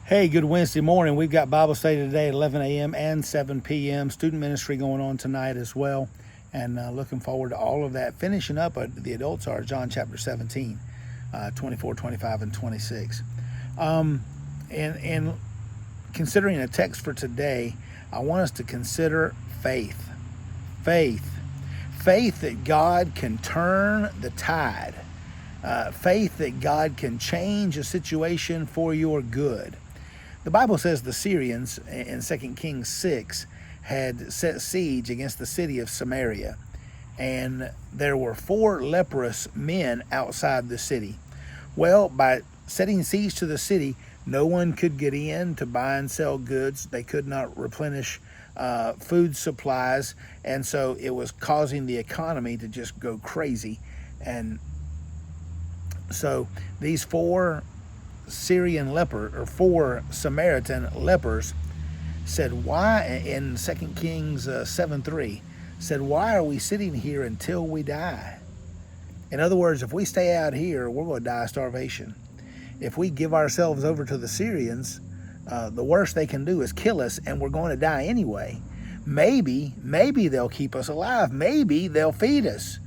Hey, good Wednesday morning. We've got Bible study today at 11 a.m. and 7 p.m. Student ministry going on tonight as well. And looking forward to all of that. Finishing up, the adults are John chapter 17, 24, 25, and 26. And considering a text for today, I want us to consider faith. Faith that God can turn the tide. Faith that God can change a situation for your good. The Bible says the Syrians in 2 Kings 6 had set siege against the city of Samaria, and there were 4 leprous men outside the city. Well, by setting siege to the city, no one could get in to buy and sell goods. They could not replenish food supplies, and so it was causing the economy to just go crazy. And so these 4 Samaritan lepers said, why, in 2 Kings 7:3, said, why are we sitting here until we die? In other words, if we stay out here, we're going to die of starvation. If we give ourselves over to the Syrians, the worst they can do is kill us, and we're going to die anyway. Maybe they'll keep us alive. Maybe they'll feed us.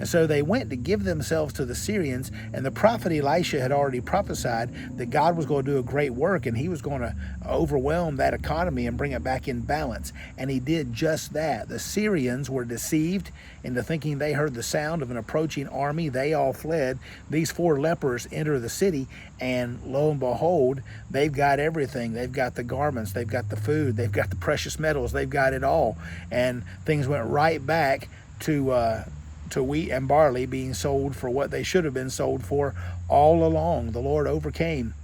And so they went to give themselves to the Syrians, and the prophet Elisha had already prophesied that God was going to do a great work, and he was going to overwhelm that economy and bring it back in balance. And he did just that. The Syrians were deceived into thinking they heard the sound of an approaching army. They all fled. These 4 lepers enter the city, and lo and behold, they've got everything. They've got the garments, they've got the food, they've got the precious metals, they've got it all. And things went right back to wheat and barley being sold for what they should have been sold for all along. The Lord overcame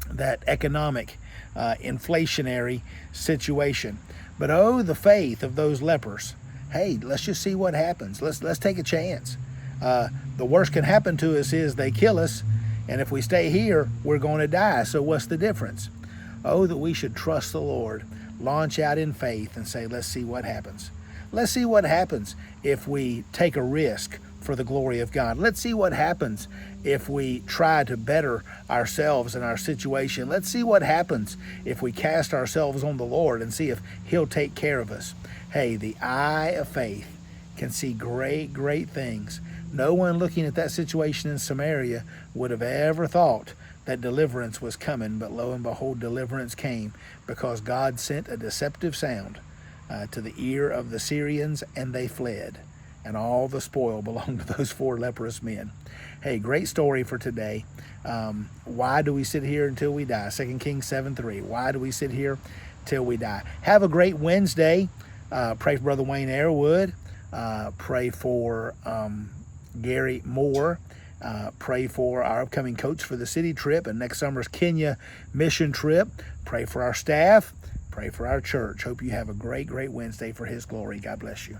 that economic inflationary situation. But oh, the faith of those lepers. Hey, let's just see what happens. Let's take a chance. The worst can happen to us is they kill us, and if we stay here, we're going to die. So what's the difference? Oh, that we should trust the Lord, launch out in faith, and say, let's see what happens. Let's see what happens if we take a risk for the glory of God. Let's see what happens if we try to better ourselves and our situation. Let's see what happens if we cast ourselves on the Lord and see if He'll take care of us. Hey, the eye of faith can see great things. No one looking at that situation in Samaria would have ever thought that deliverance was coming, but lo and behold, deliverance came because God sent a deceptive sound to the ear of the Syrians, and they fled. And all the spoil belonged to those 4 leprous men. Hey, great story for today. Why do we sit here until we die? 2 Kings 7:3. Why do we sit here till we die? Have a great Wednesday. Pray for Brother Wayne Airwood. Pray for Gary Moore. Pray for our upcoming coach for the city trip and next summer's Kenya mission trip. Pray for our staff. Pray for our church. Hope you have a great Wednesday for His glory. God bless you.